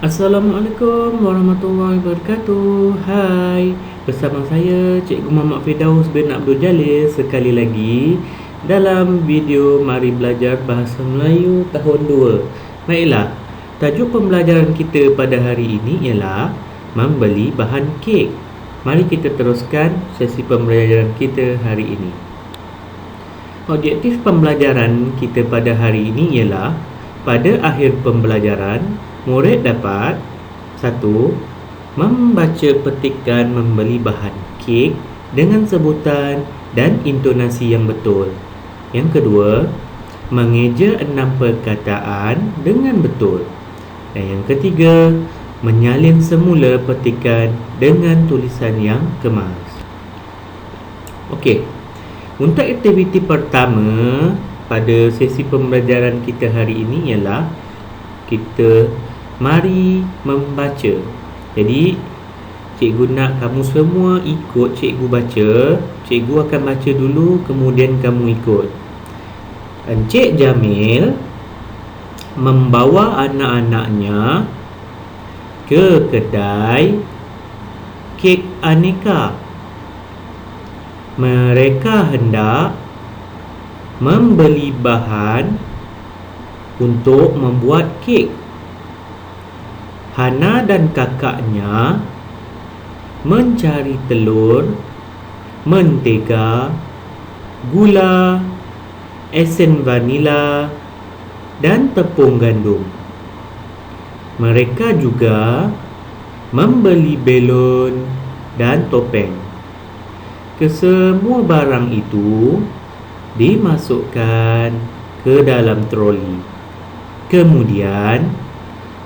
Assalamualaikum warahmatullahi wabarakatuh. Hai, bersama saya Cikgu Muhammad Firdaus bin Abdul Jalil sekali lagi dalam video Mari Belajar Bahasa Melayu tahun 2. Baiklah, tajuk pembelajaran kita pada hari ini ialah membeli bahan kek. Mari kita teruskan sesi pembelajaran kita hari ini. Objektif pembelajaran kita pada hari ini ialah pada akhir pembelajaran murid dapat 1. Membaca petikan membeli bahan kek dengan sebutan dan intonasi yang betul. Yang kedua, mengeja 6 perkataan dengan betul. Dan yang ketiga, menyalin semula petikan dengan tulisan yang kemas. Okey, untuk aktiviti pertama pada sesi pembelajaran kita hari ini ialah kita mari membaca. Jadi cikgu nak kamu semua ikut cikgu baca. Cikgu akan baca dulu, kemudian kamu ikut. Encik Jamil membawa anak-anaknya ke kedai kek aneka. Mereka hendak membeli bahan untuk membuat kek. Hana dan kakaknya mencari telur, mentega, gula, esen vanila dan tepung gandum. Mereka juga membeli belon dan topeng. Kesemua barang itu dimasukkan ke dalam troli. Kemudian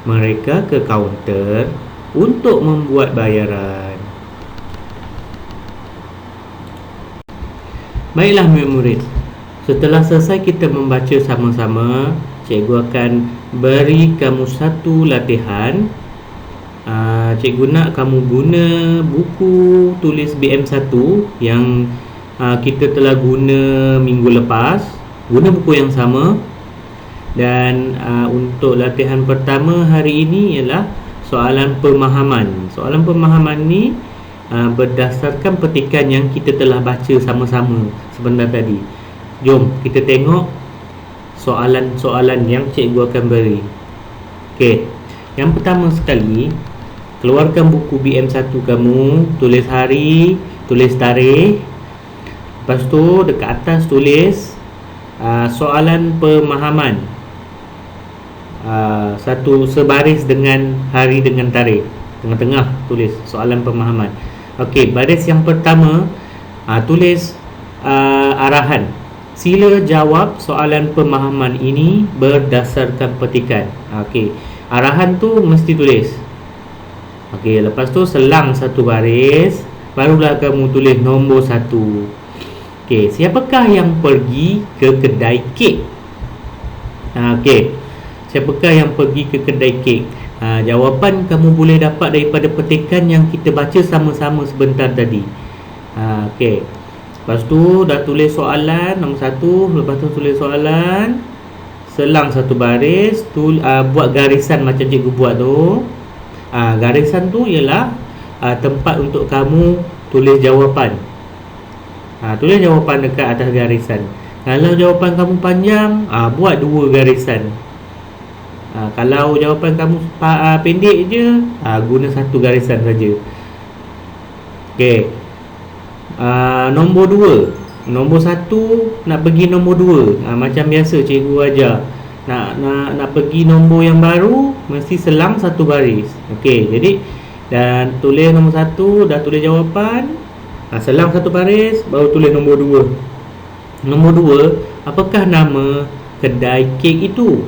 mereka ke kaunter untuk membuat bayaran. Baiklah murid-murid, setelah selesai kita membaca sama-sama, cikgu akan beri kamu satu latihan. Cikgu nak kamu guna buku tulis BM1 yang kita telah guna minggu lepas. Guna buku yang sama. Dan untuk latihan pertama hari ini ialah soalan pemahaman. Soalan pemahaman ni berdasarkan petikan yang kita telah baca sama-sama sebentar tadi. Jom kita tengok soalan-soalan yang cikgu akan beri. Okey. Yang pertama sekali, keluarkan buku BM1 kamu, tulis hari, tulis tarikh. Lepas tu dekat atas tulis soalan pemahaman. Satu sebaris dengan hari dengan tarikh. Tengah-tengah tulis soalan pemahaman. Okey, baris yang pertama tulis arahan. Sila jawab soalan pemahaman ini berdasarkan petikan. Okey, arahan tu mesti tulis. Okey, lepas tu selang satu baris, barulah kamu tulis nombor 1. Okey, siapakah yang pergi ke kedai kek? Okey, siapakah yang pergi ke kedai kek? Jawapan kamu boleh dapat daripada petikan yang kita baca sama-sama sebentar tadi. Okey. Lepas tu dah tulis soalan nombor 1, lepas tu tulis soalan, selang satu baris, buat garisan macam cikgu buat tu. Garisan tu ialah tempat untuk kamu tulis jawapan. Tulis jawapan dekat atas garisan. Kalau jawapan kamu panjang, buat 2 garisan. Kalau jawapan kamu pendek je, guna 1 garisan saja. Okey. Nombor 2. Nombor 1 nak pergi nombor 2. Macam biasa cikgu ajar. Nak pergi nombor yang baru, mesti selang 1 baris. Okey, jadi dan tulis nombor 1, dah tulis jawapan, selang 1 baris, baru tulis nombor 2. Nombor 2, apakah nama kedai kek itu?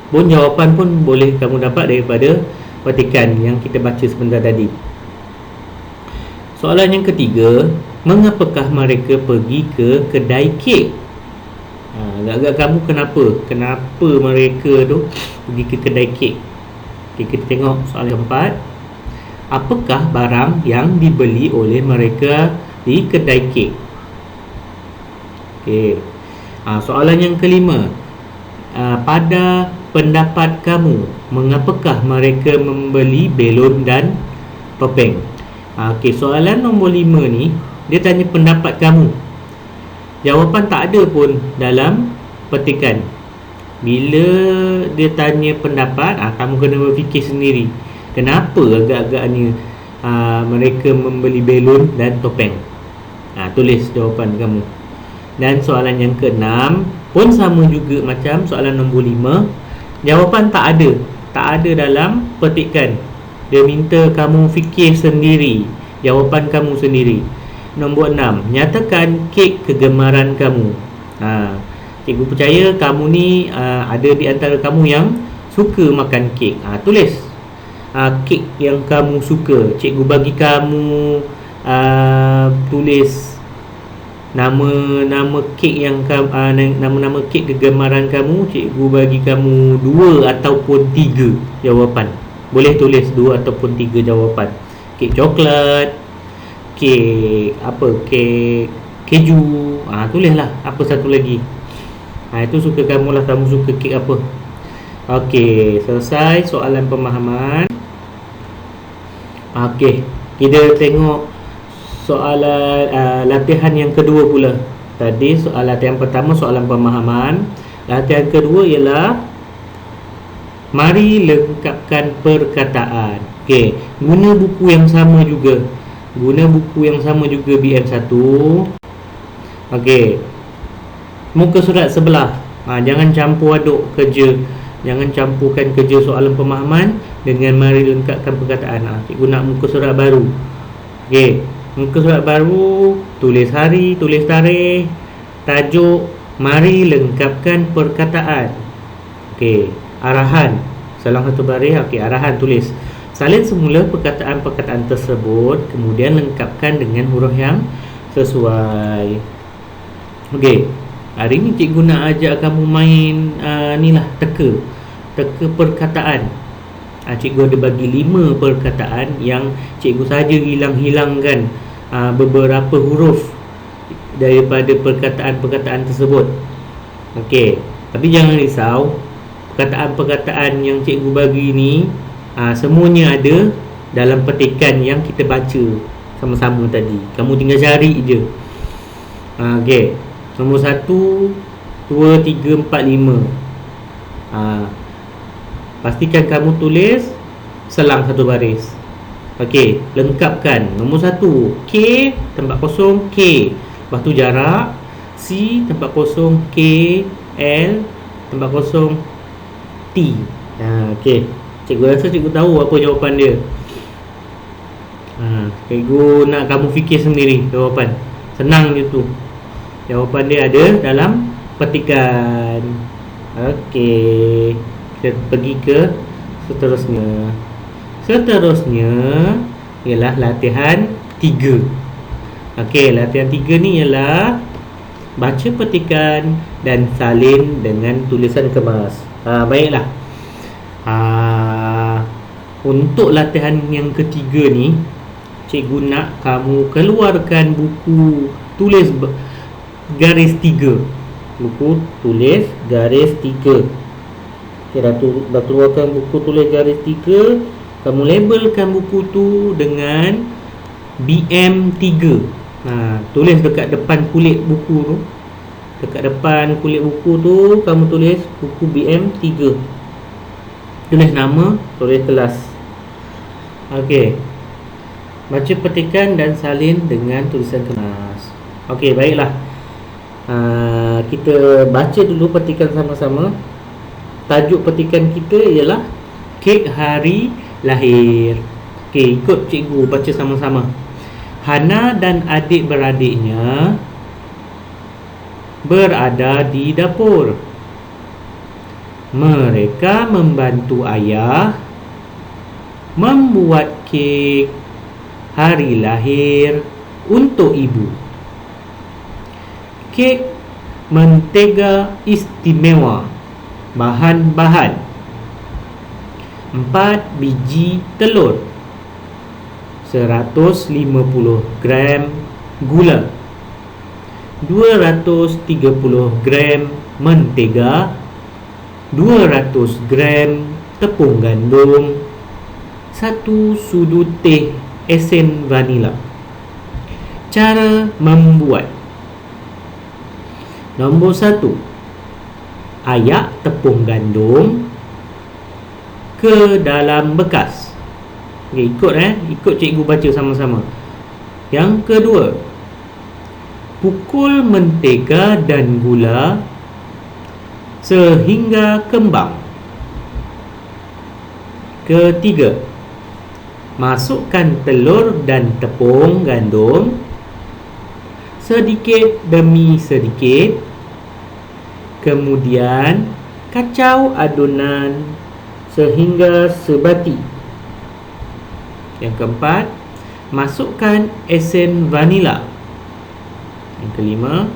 Pun jawapan pun boleh kamu dapat daripada petikan yang kita baca sebentar tadi. Soalan yang ketiga, mengapakah mereka pergi ke kedai kek? Agak-agak kamu kenapa mereka tu pergi ke kedai kek? Okay, kita tengok soalan keempat. Apakah barang yang dibeli oleh mereka di kedai kek? Okey. Soalan yang kelima, pada pendapat kamu, mengapakah mereka membeli belon dan topeng? Okey, soalan nombor 5 ni dia tanya pendapat kamu. Jawapan tak ada pun dalam petikan. Bila dia tanya pendapat, kamu kena berfikir sendiri. Kenapa agak-agaknya mereka membeli belon dan topeng? Tulis jawapan kamu. Dan soalan yang ke-6 pun sama juga macam soalan nombor 5. Jawapan tak ada. Tak ada dalam petikan. Dia minta kamu fikir sendiri, jawapan kamu sendiri. Nombor 6, nyatakan kek kegemaran kamu. Cikgu percaya kamu ni ada di antara kamu yang suka makan kek. Tulis kek yang kamu suka. Cikgu bagi kamu tulis nama-nama kek yang nama-nama kek kegemaran kamu. Cikgu bagi kamu 2 ataupun 3 jawapan. Boleh tulis 2 ataupun 3 jawapan. Kek coklat, kek kek keju. Tulislah apa satu lagi. Itu suka kamu lah, kamu suka kek apa. Okey, selesai soalan pemahaman. Okey, kita tengok soalan latihan yang kedua pula. Tadi latihan pertama soalan pemahaman. Latihan kedua ialah mari lengkapkan perkataan. Okey, guna buku yang sama juga. BM1. Okey, muka surat sebelah. Jangan campur aduk kerja. Jangan campurkan kerja soalan pemahaman dengan mari lengkapkan perkataan. Cikgu nak muka surat baru. Okey, muka surat baru, tulis hari, tulis tarikh, tajuk mari lengkapkan perkataan. Okey, arahan salah satu baris. Okey, arahan tulis salin semula perkataan-perkataan tersebut, kemudian lengkapkan dengan huruf yang sesuai. Okey, hari ni cikgu nak ajak kamu main teka perkataan. Cikgu ada bagi 5 perkataan yang cikgu saja hilangkan beberapa huruf daripada perkataan-perkataan tersebut. Okey, tapi jangan risau, perkataan-perkataan yang cikgu bagi ni semuanya ada dalam petikan yang kita baca sama-sama tadi. Kamu tinggal cari je. Okey, nombor 1, 2, 3, 4, 5. Pastikan kamu tulis selang satu baris. Okey, lengkapkan. Nombor 1, K tempat kosong K, lepas tu jarak C tempat kosong K, L tempat kosong T. Okey, cikgu rasa cikgu tahu apa jawapan dia. Cikgu nak kamu fikir sendiri jawapan. Senang je tu. Jawapan dia ada dalam petikan. Okey, kita pergi ke seterusnya. Seterusnya ialah latihan 3. Okey, latihan 3 ni ialah baca petikan dan salin dengan tulisan kemas. Baiklah. Untuk latihan yang ketiga ni, cikgu nak kamu keluarkan buku tulis garis 3. Buku tulis garis 3. Okay, dah keluarkan buku tulis garis 3. Kamu labelkan buku tu dengan BM3. Tulis dekat depan kulit buku tu. Dekat depan kulit buku tu kamu tulis buku BM3. Tulis nama, tulis kelas. Okey, baca petikan dan salin dengan tulisan kemas. Okey, baiklah. Kita baca dulu petikan sama-sama. Tajuk petikan kita ialah kek hari lahir. Okey, ikut cikgu baca sama-sama. Hana dan adik-beradiknya berada di dapur. Mereka membantu ayah membuat kek hari lahir untuk ibu. Kek mentega istimewa. Bahan-bahan: 4 biji telur, 150 gram gula, 230 gram mentega, 200 gram tepung gandum, 1 sudu teh esen vanila. Cara membuat. Nombor 1, ayak tepung gandum ke dalam bekas. Okay, ikut cikgu baca sama-sama. Yang kedua, pukul mentega dan gula sehingga kembang. Ketiga, masukkan telur dan tepung gandum sedikit demi sedikit. Kemudian kacau adunan sehingga sebati. Yang keempat, masukkan esen vanila. Yang kelima,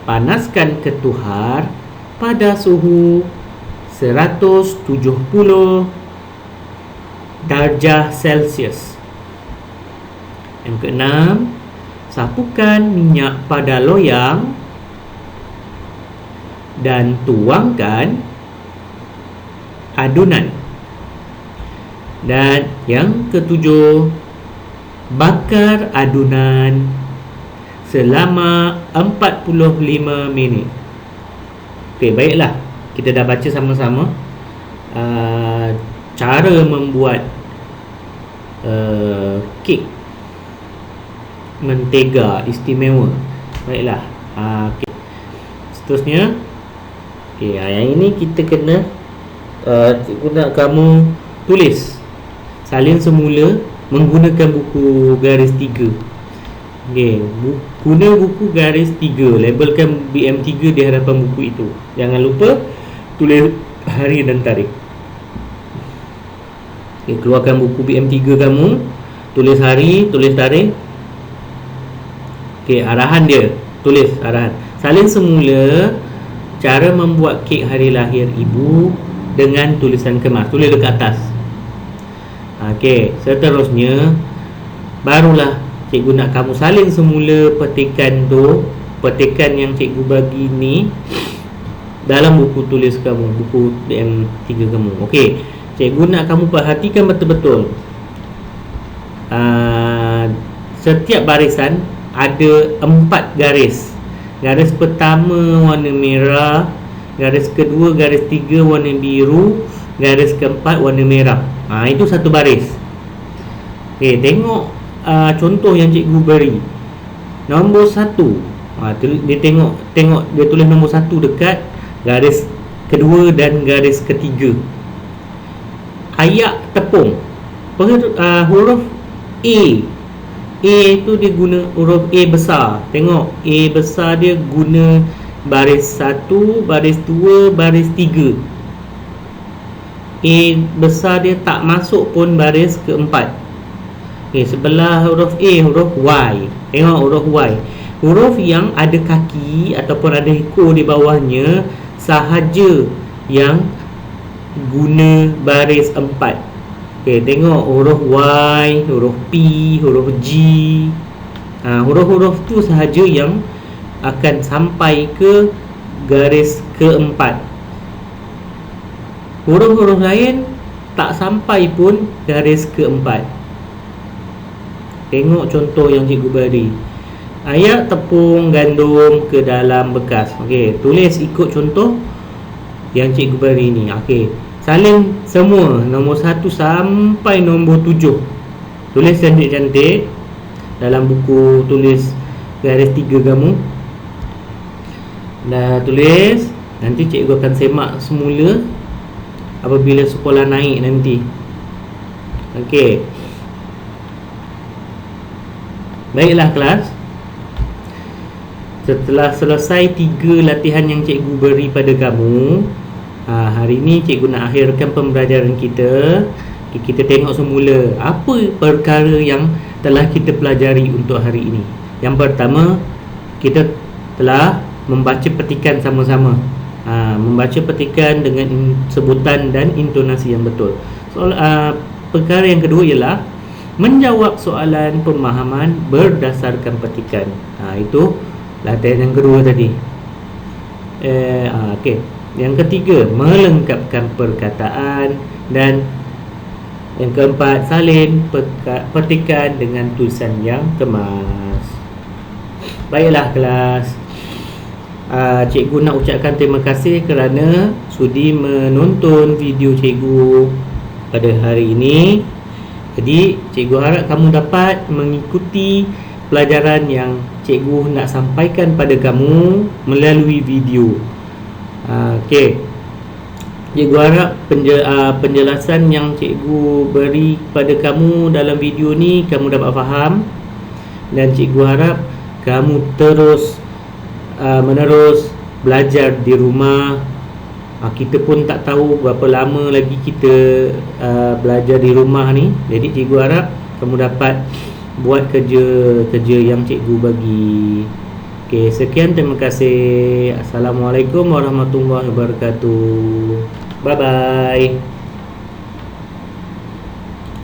panaskan ketuhar pada suhu 170 darjah Celsius. Yang keenam, sapukan minyak pada loyang dan tuangkan adunan. Dan yang ketujuh, bakar adunan selama 45 minit. Okey, baiklah. Kita dah baca sama-sama cara membuat kek mentega istimewa. Baiklah. Okay. Seterusnya, yang ini kita kena cikgu nak kamu tulis salin semula menggunakan buku garis 3. Guna buku garis 3, labelkan BM3 di hadapan buku itu. Jangan lupa tulis hari dan tarikh. Keluarkan buku BM3 kamu, tulis hari, tulis tarikh. Arahan dia, tulis arahan. Salin semula cara membuat kek hari lahir ibu dengan tulisan kemas. Tulis dekat atas. Seterusnya barulah cikgu nak kamu salin semula petikan tu, petikan yang cikgu bagi ni dalam buku tulis kamu, buku BM3 kamu. Cikgu nak kamu perhatikan betul-betul. Setiap barisan ada 4 garis. Garis pertama warna merah, garis kedua, garis 3 warna biru, garis keempat warna merah. Itu satu baris. Tengok contoh yang cikgu beri. Nombor 1, dia tengok dia tulis nombor 1 dekat garis kedua dan garis ketiga. Ayak tepung, huruf A. A tu dia guna huruf A besar. Tengok A besar dia guna baris 1, baris 2, baris 3. A besar dia tak masuk pun baris keempat. Sebelah huruf A, huruf Y. Tengok huruf Y. Huruf yang ada kaki ataupun ada ekor di bawahnya sahaja yang guna baris 4. Tengok huruf Y, huruf P, huruf G. Huruf-huruf tu sahaja yang akan sampai ke garis keempat. Huruf-huruf lain tak sampai pun garis keempat. Tengok contoh yang cikgu beri. Ayak tepung gandum ke dalam bekas. Tulis ikut contoh yang cikgu beri ni. Salin semua nombor 1 sampai nombor 7. Tulis cantik-cantik dalam buku tulis garis 3 kamu. Dah tulis, nanti cikgu akan semak semula apabila sekolah naik nanti. Baiklah kelas. Setelah selesai 3 latihan yang cikgu beri pada kamu, hari ini cikgu nak akhirkan pembelajaran kita. Kita tengok semula apa perkara yang telah kita pelajari untuk hari ini. Yang pertama, kita telah membaca petikan sama-sama. Membaca petikan dengan sebutan dan intonasi yang betul. Perkara yang kedua ialah menjawab soalan pemahaman berdasarkan petikan. Itu latihan yang kedua tadi. Yang ketiga, melengkapkan perkataan. Dan yang keempat, salin petikan dengan tulisan yang kemas. Baiklah kelas, cikgu nak ucapkan terima kasih kerana sudi menonton video cikgu pada hari ini. Jadi cikgu harap kamu dapat mengikuti pelajaran yang cikgu nak sampaikan pada kamu melalui video. Okey. Cikgu harap penjelasan yang cikgu beri kepada kamu dalam video ni kamu dapat faham. Dan cikgu harap kamu terus menerus belajar di rumah. Kita pun tak tahu berapa lama lagi kita belajar di rumah ni. Jadi cikgu harap kamu dapat buat kerja yang cikgu bagi. Okey, sekian, terima kasih. Assalamualaikum warahmatullahi wabarakatuh. Bye bye.